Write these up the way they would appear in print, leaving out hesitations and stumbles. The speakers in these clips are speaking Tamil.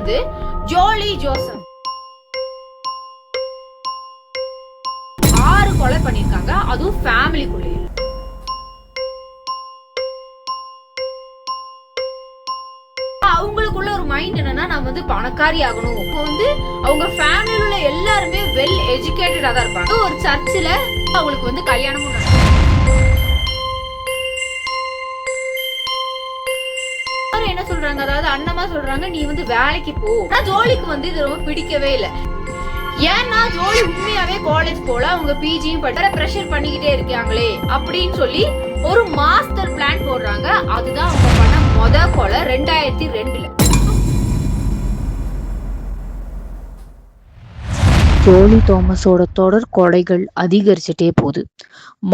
வந்து ஜோலி ஜோசப் 6 கொலை பண்ணிருக்காங்க, அதுவும் ஃபேமிலிக்குள்ளேயே. அவங்களுக்குள்ள ஒரு மைண்ட் என்னன்னா, நம்ம வந்து பணக்காரி ஆகணும். இப்போ வந்து அவங்க ஃபேமிலில உள்ள எல்லாருமே வெல் எஜுகேட்டடா தான் இருப்பாங்க. ஒரு சர்ச்சில் அவங்களுக்கு வந்து கல்யாணமும் நடக்கும். என்ன சொல்றாங்க, அதாவது அண்ணமா சொல்றாங்க, நீ வந்து வேலைக்கு போ. ஜோலிக்கு வந்து இது ரொம்ப பிடிக்கவே இல்லை. ஏன்னா ஜோலி உண்மையாவே காலேஜ் போல, அவங்க பிஜியும் படிக்கிற பிரஷர் பண்ணிக்கிட்டே இருக்காங்களே அப்படின்னு சொல்லி ஒரு மாஸ்டர் பிளான் போடுறாங்க. அதுதான் அவங்க பண்ண முத கொலை 2002. ஜோலி தோமஸோட தொடர் கொலைகள் அதிகரிச்சுட்டே போகுது.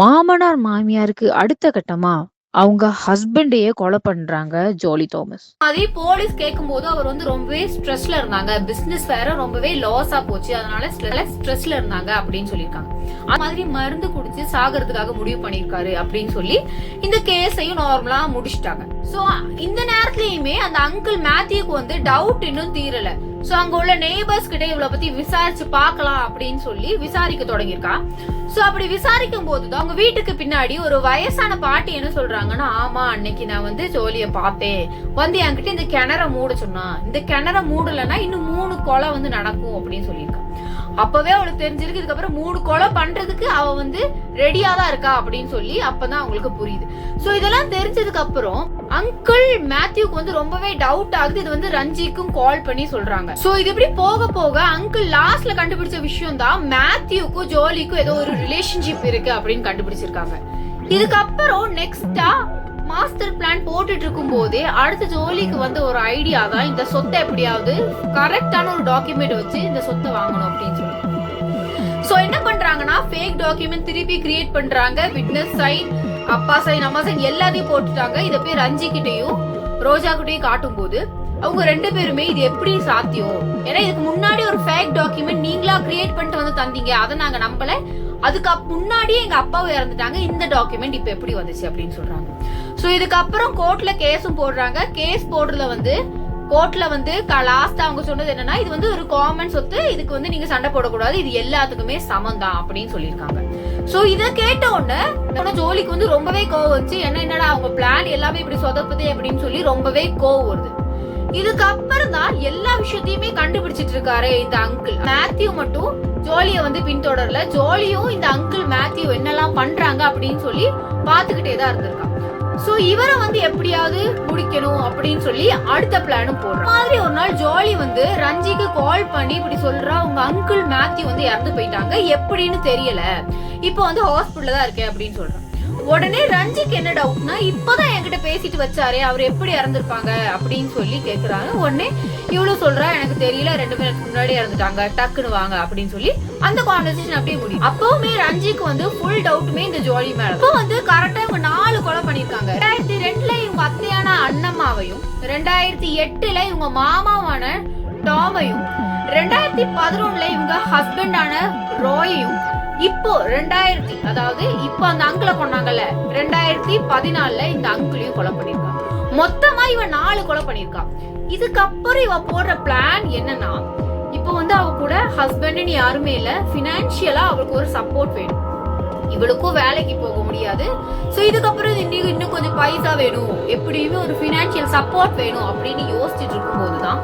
மாமனார் மாமியாருக்கு அடுத்த கட்டமா அவங்க ஹஸ்பண்டையே கொலை பண்றாங்க ஜோலி தோமஸ். அதே போலீஸ் கேட்கும் போது அவர் வந்து ரொம்பவே ஸ்ட்ரெஸ்ல இருந்தாங்க, பிசினஸ் வேற ரொம்பவே லாஸா போச்சு, அதனால ஸ்ட்ரெஸ்ல இருந்தாங்க அப்படின்னு சொல்லியிருக்காங்க. அது மாதிரி மருந்து குடிச்சு சாகிறதுக்காக முடிவு பண்ணிருக்காரு அப்படின்னு சொல்லி இந்த கேஸையும் நார்மலா முடிச்சிட்டாங்க. சோ இந்த நேரத்திலயுமே அந்த அங்கிள் மேத்யூக்கு வந்து டவுட் இன்னும் தீரல. சோ அங்க உள்ள நெய்பர்ஸ் கிட்ட இவளை பத்தி விசாரிச்சு பாக்கலாம் அப்படின்னு சொல்லி விசாரிக்க தொடங்கியிருக்கா. சோ அப்படி விசாரிக்கும் போதுதான் அவங்க வீட்டுக்கு பின்னாடி ஒரு வயசான பாட்டி என்ன சொல்றாங்கன்னா, ஆமா அன்னைக்கு நான் வந்து ஜோலிய பார்த்தேன், வந்து என்கிட்ட இந்த கிணற மூட சொன்னா, இந்த கிணற மூடலன்னா இன்னும் 3 கொலை வந்து நடக்கும் அப்படின்னு சொல்லியிருக்கான். அப்பவே அவளுக்கு தெரிஞ்சிருக்கு இதுக்கப்புறம் 3 கொலை பண்றதுக்கு அவ வந்து ரெடியா தான் இருக்கா அப்படின்னு சொல்லி அப்பதான் அவங்களுக்கு புரியுது. சோ இதெல்லாம் தெரிஞ்சதுக்கு அப்புறம் அங்கிள் மேத்யூக்கு வந்து ரொம்பவே டவுட் ஆகுது. இது வந்து ரஞ்சிக்கும் கால் பண்ணி சொல்றாங்க. சோ இது இப்படி போக போக அங்கிள் லாஸ்ட்ல கண்டுபிடிச்ச விஷயம் தான் மேத்யூக்கும் ஜோலிக்கும் ஏதோ ஒரு ரிலேஷன்ஷிப் இருக்கு அப்படின்னு கண்டுபிடிச்சிருக்காங்க. இதுக்கப்புறம் நெக்ஸ்டா மாஸ்டர் பிளான் போட்டுட்டு இருக்கும் போதே அடுத்த ஜோலிக்கு வந்து ஒரு ஐடியா தான், இந்த சொத்தை எப்படியாவது கரெக்டான ஒரு டாக்குமெண்ட் வச்சு இந்த சொத்தை வாங்கணும் அப்படின்னு சொல்லி. சோ என்ன பண்றாங்கன்னா, ஃபேக் டாக்குமெண்ட் திருப்பி கிரியேட் பண்றாங்க. விட்னஸ் சைன், அப்பா சைன், அம்மா சைன் எல்லாத்தையும் போட்டுட்டாங்க. இத போய் ரஞ்சி கிட்டையும் ரோஜா கிட்டையும் காட்டும் போது அவங்க 2 பேருமே இது எப்படி சாத்தியம், ஏன்னா இதுக்கு முன்னாடி ஒரு ஃபேக் டாக்குமெண்ட் நீங்களா கிரியேட் பண்ணிட்டு வந்து தந்தீங்க, அதை நாங்க நம்பல, அதுக்கு முன்னாடியே எங்க அப்பாவும் இறந்துட்டாங்க, இந்த டாக்குமெண்ட் இப்ப எப்படி வந்துச்சு அப்படின்னு சொல்றாங்க. சோ இதுக்கப்புறம் கோர்ட்ல கேஸும் போடுறாங்க. கேஸ் போடுறதுல வந்து கோர்ட்ல வந்து லாஸ்ட் அவங்க சொன்னது என்னன்னா, இது வந்து ஒரு காமன் சொத்து, இதுக்கு வந்து நீங்க சண்டை போடக்கூடாது, இது எல்லாத்துக்குமே சமம் தான் அப்படின்னு சொல்லியிருக்காங்க. சோ இத கேட்ட உடனே ஜோலிக்கு வந்து ரொம்பவே கோவம் வச்சு, என்னடா அவங்க பிளான் எல்லாமே இப்படி சொதப்புதே அப்படின்னு சொல்லி ரொம்பவே கோவம் வருது. இதுக்கப்புறம் தான் எல்லா விஷயத்தையுமே கண்டுபிடிச்சிட்டு இருக்காரு இந்த அங்கிள். மேத்யூ மட்டும் ஜோலிய வந்து பின்தொடரல, ஜோலியும் இந்த அங்கிள் மேத்யூ என்னெல்லாம் பண்றாங்க அப்படின்னு சொல்லி பாத்துக்கிட்டே தான் இருந்திருக்கான். சோ இவரை வந்து எப்படியாவது முடிக்கணும் அப்படின்னு சொல்லி அடுத்த பிளானும் போடுற மாதிரி ஒரு நாள் ஜோலி வந்து ரஞ்சிக்கு கால் பண்ணி இப்படி சொல்றா, உங்க அங்கிள் மேத்யூ வந்து இறந்து போயிட்டாங்க, எப்படின்னு தெரியல, இப்போ வந்து ஹாஸ்பிட்டல்ல தான் இருக்கேன் அப்படின்னு சொல்றான். உடனே ரஞ்சிக்கு என்ன டவுட்னா, இப்பதான் என்கிட்ட பேசிட்டு வச்சாரே, அவர் எப்படி இறந்துருப்பாங்க அப்படின்னு சொல்லி கேக்குறாங்க. உடனே இவ்வளவு சொல்றா, எனக்கு தெரியல, 2 பேருக்கு முன்னாடி இறந்துட்டாங்க, டக்குன்னு வாங்க அப்படின்னு சொல்லி அந்த கான்வர்சேஷன் அப்படியே முடியும். அப்பவுமே ரஞ்சிக்கு வந்து ஃபுல் டவுட்டுமே இந்த ஜோலி மேல. இப்போ வந்து கரெக்டா இவங்க 4 கொலை பண்ணிருக்காங்க. 2002 இவங்க அத்தையான அண்ணம்மாவையும், 2008 இவங்க மாமாவான டாமையும், 2011 இவங்க ஹஸ்பண்டான ரோயையும், இப்போ 2000 அதாவது இப்போ அந்த அங்கிளை கொண்டாங்கல்ல 2014 இந்த அங்கிளையும் கொலை பண்ணிருக்காங்க. மொத்தமா இவன் 4 கொலை பண்ணிருக்கான். இதுக்கப்புறம் இவ போடுற பிளான் என்னன்னா, இப்போ வந்து அவ கூட ஹஸ்பண்ட்னு யாருமே இல்ல, பினான்சியலா அவளுக்கு ஒரு சப்போர்ட் வேணும், இவளுக்கும் வேலைக்கு போக முடியாது, சோ இதுக்கப்புறம் இன்னும் கொஞ்சம் பைசா வேணும், எப்படியுமே ஒரு பினான்சியல் சப்போர்ட் வேணும் அப்படின்னு யோசிச்சுட்டு இருக்கும் போதுதான்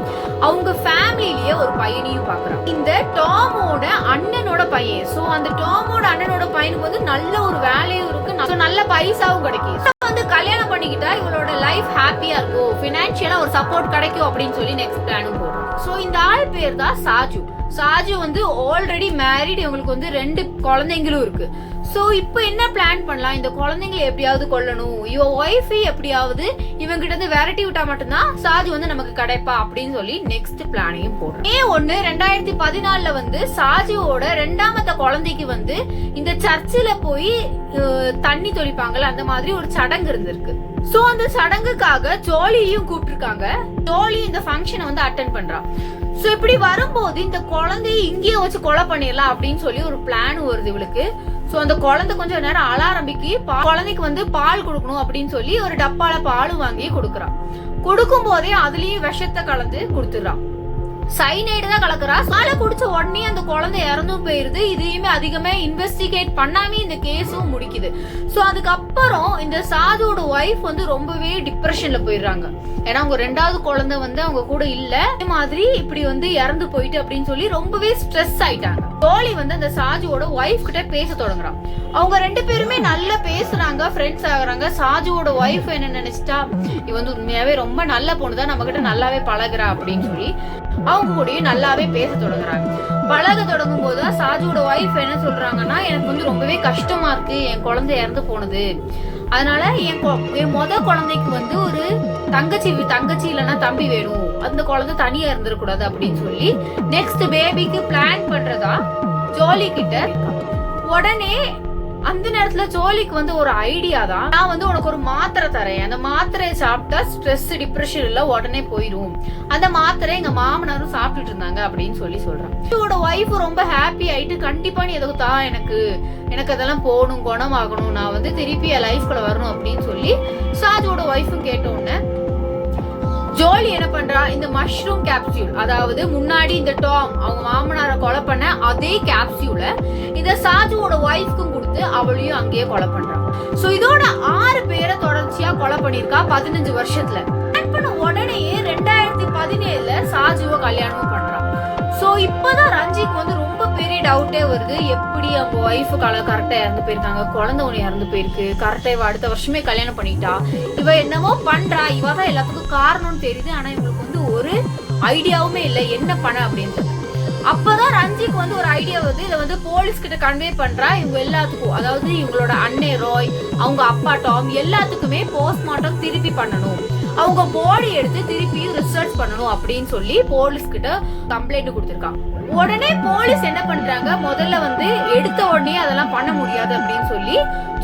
அவங்க ஃபேமிலிலேயே ஒரு பையனையும் பாக்குறான், இந்த டாமோட அண்ணனோட பையன். சோ அந்த டாமோட அண்ணனோட பையனுக்கு வந்து நல்ல ஒரு வேலையும் இருக்கு, நல்ல பைசாவும் கிடைக்கும், வந்து கல்யாணம் பண்ணிக்கிட்டா இவளோட லைஃப் ஹாப்பியா இருக்கும், பினான்சியலா ஒரு சப்போர்ட் கிடைக்கும் அப்படின்னு சொல்லி நெக்ஸ்ட் பிளானும் போடுறோம். சோ இந்த ஆள் பேர் தான் சாஜு. சாஜு வந்து ஆல்ரெடி மேரிட், இவங்களுக்கு வந்து 2 குழந்தைங்களும் இருக்கு. சோ இப்போ என்ன பிளான் பண்ணலாம், இந்த குழந்தைங்களை எப்படியாவது கொல்லணும், இவ ஒய்ஃபை எப்படியாவது இவங்கிட்ட இருந்து விரட்டி விட்டா மட்டும்தான் சாஜு வந்து நமக்கு கிடைப்பா அப்படின்னு சொல்லி நெக்ஸ்ட் பிளானையும் போடுறோம். 2014 வந்து சாஜுவோட 2ஆமத்த குழந்தைக்கு வந்து இந்த சர்ச்சில் போய் தண்ணி தொளிப்பாங்கல்ல, அந்த மாதிரி ஒரு சடங்கு இருந்திருக்கு. சோ அந்த சடங்குக்காக ஜோலியையும் கூப்பிட்டுருக்காங்க. ஜோலி இந்த ஃபங்க்ஷனை வந்து அட்டென்ட் பண்றா. சோ இப்படி வரும்போது இந்த குழந்தைய இங்கேயே வச்சு கொலை பண்ணிடலாம் அப்படின்னு சொல்லி ஒரு பிளான் வருது இவளுக்கு. சோ அந்த குழந்தை கொஞ்சம் நேரம் அழ ஆரம்பிக்கு, குழந்தைக்கு வந்து பால் கொடுக்கணும் அப்படின்னு சொல்லி ஒரு டப்பால பாலும் வாங்கி கொடுக்கறான். கொடுக்கும் போதே அதுலயும் விஷத்தை கலந்து கொடுத்துறான். சைனைடு தான் கலக்குறா. பாலை குடிச்ச உடனே அந்த குழந்தை இறந்தும் போயிருது. இதையுமே அதிகமா இன்வெஸ்டிகேட் பண்ணாமே இந்த கேஸும் முடிக்குது. சோ அதுக்கப்புறம் இந்த சாதுவோட ஒய்ஃப் வந்து ரொம்பவே டிப்ரெஷன்ல போயிடுறாங்க. ஏன்னா அவங்க 2வது குழந்தை வந்து அவங்க கூட இல்ல, அதே மாதிரி இப்படி வந்து இறந்து போயிட்டு அப்படின்னு சொல்லி ரொம்பவே ஸ்ட்ரெஸ் ஆயிட்டாங்க. ஜோலி வந்து அந்த சாஜுவோட ஒய்ஃப் கிட்ட பேச தொடங்குறான். அவங்க 2 பேருமே நல்லா பேசுறாங்க, ஃப்ரெண்ட்ஸ் ஆகுறாங்க. சாஜுவோட ஒய்ஃப் என்ன நினைச்சிட்டா, இவ வந்து உண்மையாவே ரொம்ப நல்ல பொண்ணுதான், நம்ம கிட்ட நல்லாவே பழகுறா அப்படின்னு சொல்லி அவங்க கூடயும் நல்லாவே பேச தொடங்குறாங்க. பழக தொடங்கும் போதுதான் சாஜுவோட ஒய்ஃப் என்ன சொல்றாங்கன்னா, எனக்கு வந்து ரொம்பவே கஷ்டமா இருக்கு, என் குழந்தை இறந்து போனது, அதனால என் முத குழந்தைக்கு வந்து ஒரு தங்கச்சி இல்லைன்னா தம்பி வேணும், அந்த குழந்தை தனியா இருந்துடக்கூடாது அப்படின்னு சொல்லி நெக்ஸ்ட் பேபிக்கு பிளான் பண்றதா ஜோலி கிட்ட. உடனே அந்த நேரத்துல ஜோலிக்கு வந்து ஒரு ஐடியா தான், நான் வந்து உனக்கு ஒரு மாத்திரை தரேன், அந்த மாத்திரையை சாப்பிட்டா ஸ்ட்ரெஸ் டிப்ரெஷன் இல்ல உடனே போயிடும், அந்த மாத்திரை எங்க மாமனாரும் சாப்பிட்டுட்டு இருந்தாங்க அப்படின்னு சொல்லி சொல்றான். இவரோட ஒய்ஃப் ரொம்ப ஹாப்பி ஆயிட்டு, கண்டிப்பா நீ எதுவும் தான், எனக்கு அதெல்லாம் போகணும், குணமாகணும், நான் வந்து திருப்பி என் லைஃப்குள்ள வரணும் அப்படின்னு சொல்லி சாஜோட ஒய்ஃபும் கேட்ட உடனே ஜோலி என்ன பண்றா, இந்த மஷ்ரூம் கேப்சியூல், அதாவது முன்னாடி இந்த டாம் அவங்க மாமனாரை கொலை பண்ண அதே கேப்சியூல இந்த சாஜுவோட ஒய்ஃப்க்கும் கொடுத்து அவளையும் அங்கேயே கொலை பண்றான். சோ இதோட 6 பேரை தொடர்ச்சியா கொலை பண்ணிருக்கா 15 வருஷத்துல. உடனேயே 2017ல சாஜுவ கல்யாணமும் பண்றான். சோ இப்பதான் ரஞ்சிக்கு வந்து ரொம்ப பெரிய டவுட்டே வருது, எப்படி அவங்க ஒய்ஃபு கரெக்டா இறந்து போயிருக்காங்க, குழந்தை ஒண்ணு இறந்து போயிருக்கு, கரெக்டா இவ அடுத்த வருஷமே கல்யாணம் பண்ணிட்டா, இவ என்னமோ பண்றா, இவதான் எல்லாத்துக்கும் காரணம்னு தெரியுது, ஆனா இவங்களுக்கு வந்து ஒரு ஐடியாவுமே இல்ல என்ன பண்ண அப்படின்னு. அப்பதான் ரஞ்சிக்கு வந்து ஒரு ஐடியா வருது, இதை வந்து போலீஸ் கிட்ட கன்வே பண்றா. இவங்க எல்லாத்துக்கும், அதாவது இவங்களோட அண்ணே ரோய், அவங்க அப்பா டாம் எல்லாத்துக்குமே போஸ்ட்மார்ட்டம் திருப்பி பண்ணணும், அவங்க பாடி எடுத்து திருப்பி ரிசர்ச் பண்ணணும் அப்படின்னு சொல்லி போலீஸ் கிட்ட கம்ப்ளைண்ட் கொடுத்திருக்காங்க. உடனே போலீஸ் என்ன பண்றாங்க, முதல்ல வந்து எடுத்த உடனே அதெல்லாம் பண்ண முடியாது அப்படின்னு சொல்லி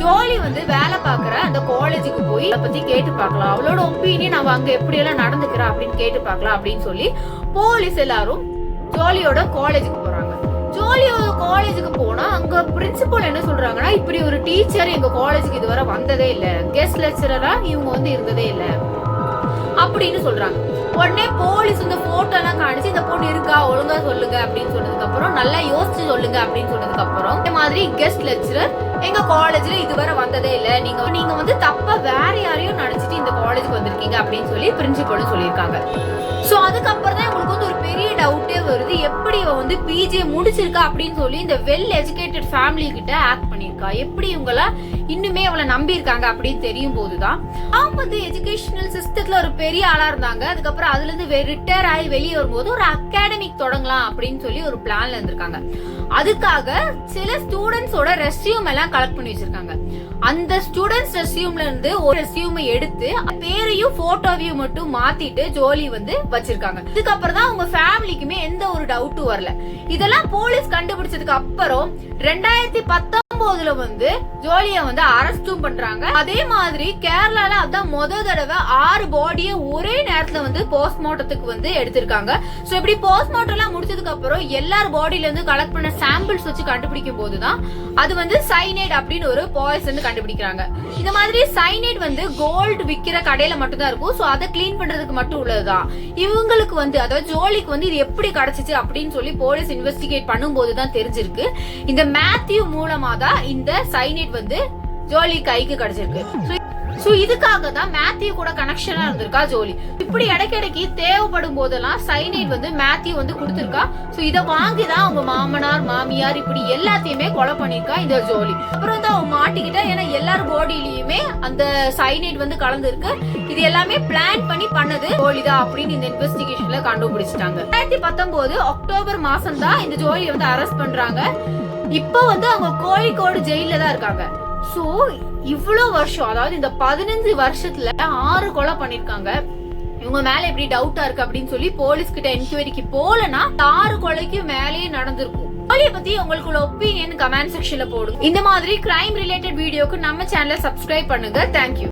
ஜோலி வந்து வேலை பாக்குற அந்த காலேஜுக்கு போய் அதை பத்தி கேட்டு பார்க்கலாம், அவளோட ஒப்பீனியன், அவ அங்க எப்படி எல்லாம் நடந்துக்கிறா அப்படின்னு கேட்டு பார்க்கலாம் அப்படின்னு சொல்லி போலீஸ் எல்லாரும் ஜோலியோட காலேஜுக்கு போறாங்க. ஜோலியோட காலேஜுக்கு போனா அங்க பிரின்சிபல் என்ன சொல்றாங்கன்னா, இப்படி ஒரு டீச்சர் எங்க காலேஜுக்கு இதுவரை வந்ததே இல்ல, கெஸ்ட் லெக்சரரா இவங்க வந்து இருந்ததே இல்ல அப்படின்னு சொல்றாங்க. உடனே போலீஸ் இந்த போட்டோ எல்லாம் காணிச்சு, இந்த பொண்ணு இருக்கா ஒழுங்கா சொல்லுங்க அப்படின்னு சொன்னதுக்கு அப்புறம், நல்லா யோசிச்சு சொல்லுங்க அப்படின்னு சொன்னதுக்கு அப்புறம், இந்த மாதிரி கெஸ்ட் லெக்சரர் எங்க காலேஜ்ல இதுவரை வந்ததே இல்ல, நீங்க வந்து தப்பா வேற யாரையும் நினைச்சிட்டு இந்த காலேஜுக்கு வந்திருக்கீங்க அப்படின்னு சொல்லி பிரின்சிபலும் சொல்லியிருக்காங்க. சோ அதுக்கப்புறம் தான் உங்களுக்கு வந்து ஒரு பெரிய டவுட்டே வருது, எப்படி இவ வந்து பிஜே முடிச்சிருக்கா அப்படின்னு சொல்லி இந்த வெல் எஜுகேட்டட் ஃபேமிலி கிட்ட ஆக்ட் பண்ணிருக்கா, எப்படி இவங்கள இன்னுமே அவளை நம்பி இருக்காங்க அப்படின்னு தெரியும் போதுதான் அவங்க வந்து எஜுகேஷனல் சிஸ்டத்துல ஒரு பெரிய ஆளா இருந்தாங்க. அதுக்கப்புறம் அதுல இருந்து ரிட்டையர் ஆகி வெளியே வரும்போது ஒரு அகாடமிக் தொடங்கலாம் அப்படின்னு சொல்லி ஒரு பிளான்ல இருந்திருக்காங்க. அதுக்காக சில ஸ்டூடெண்ட்ஸோட ரெஸ்யூம் எல்லாம் கலெக்ட் பண்ணி வச்சிருக்காங்க. அந்த ஸ்டூடெண்ட்ஸ் ரெஸ்யூம்ல இருந்து ஒரு ரெஸ்யூமை எடுத்து பேரையும் போட்டோவையும் மட்டும் மாத்திட்டு ஜோலி வந்து வச்சிருக்காங்க. இதுக்கப்புறம் தான் அவங்க ஃபேமிலிக்குமே எந்த ஒரு டவுட்டும் வரல. இதெல்லாம் போலீஸ் கண்டுபிடிச்சதுக்கு அப்புறம் 2019ல வந்து ஜோலிய வந்து அரெஸ்டும் பண்றாங்க. அதே மாதிரி கேரளால அதான் தடவை 6 பாடிய ஒரே நேரத்துல வந்து போஸ்ட்மார்ட்டத்துக்கு வந்து எடுத்திருக்காங்க. சோ இப்படி போஸ்ட்மார்ட்டம் எல்லாம் முடிச்சதுக்கு அப்புறம் எல்லார் பாடியில இருந்து கலெக்ட் பண்ண சாம்பிள்ஸ் வச்சு கண்டுபிடிக்கும் போதுதான் அது வந்து சைனைட் அப்படின்னு ஒரு பாய்சன் கண்டுபிடிக்கிறாங்க. இந்த மாதிரி சைனைட் வந்து கோல்டு விக்கிற கடையில மட்டும் தான் இருக்கும். சோ அதை கிளீன் பண்றதுக்கு மட்டும் உள்ளதுதான். இவங்களுக்கு வந்து, அதாவது ஜோலிக்கு வந்து இது எப்படி கிடைச்சிச்சு அப்படின்னு சொல்லி போலீஸ் இன்வெஸ்டிகேட் பண்ணும் போதுதான் தெரிஞ்சிருக்கு, இந்த மேத்யூ மூலமா தான் இந்த சைனைட் வந்து ஜோலி கைக்கு கிடைச்சிருக்கு. சோ இதுக்காக தான் மேத்யூ கூட கனெக்ஷனா இருந்திருக்கா ஜோலி. இப்படி இடைக்கிடைக்கு தேவைப்படும் போதெல்லாம் சைனைட் வந்து மேத்யூ வந்து கொடுத்திருக்கா. சோ இத வாங்கிதான் அவங்க மாமனார் மாமியார் இப்படி எல்லாத்தையுமே கொலை பண்ணிருக்கா இந்த ஜோலி. அப்புறம் வந்து அவங்க மாட்டிக்கிட்டா, ஏன்னா எல்லார் பாடியிலயுமே அந்த சைனைட் வந்து கலந்து இருக்கு. இது எல்லாமே பிளான் பண்ணி பண்ணது ஜோலிதான் அப்படின்னு இந்த இன்வெஸ்டிகேஷன்ல கண்டுபிடிச்சிட்டாங்க. 2019 அக்டோபர் மாசம் தான் இந்த ஜோலியை வந்து அரெஸ்ட் பண்றாங்க. இப்ப வந்து அவங்க கோழிக்கோடு ஜெயில தான் இருக்காங்க. சோ இவ்வளவு வருஷம், அதாவது இந்த 15 வருஷத்துல 6 கொலை பண்ணிருக்காங்க. இவங்க மேல எப்படி டவுட்டா இருக்கு அப்படின்னு சொல்லி போலீஸ் கிட்ட என்கொயரிக்கு போலனா 6 கொலைக்கு மேலேயே நடந்திருக்கும். ஜோலியை பத்தி உங்களுக்குள்ள ஒப்பீனியன் கமெண்ட் செக்ஷன்ல போடுங்க. இந்த மாதிரி கிரைம் ரிலேட்டட் வீடியோக்கு நம்ம சேனலை சப்ஸ்கிரைப் பண்ணுங்க. தேங்க்யூ.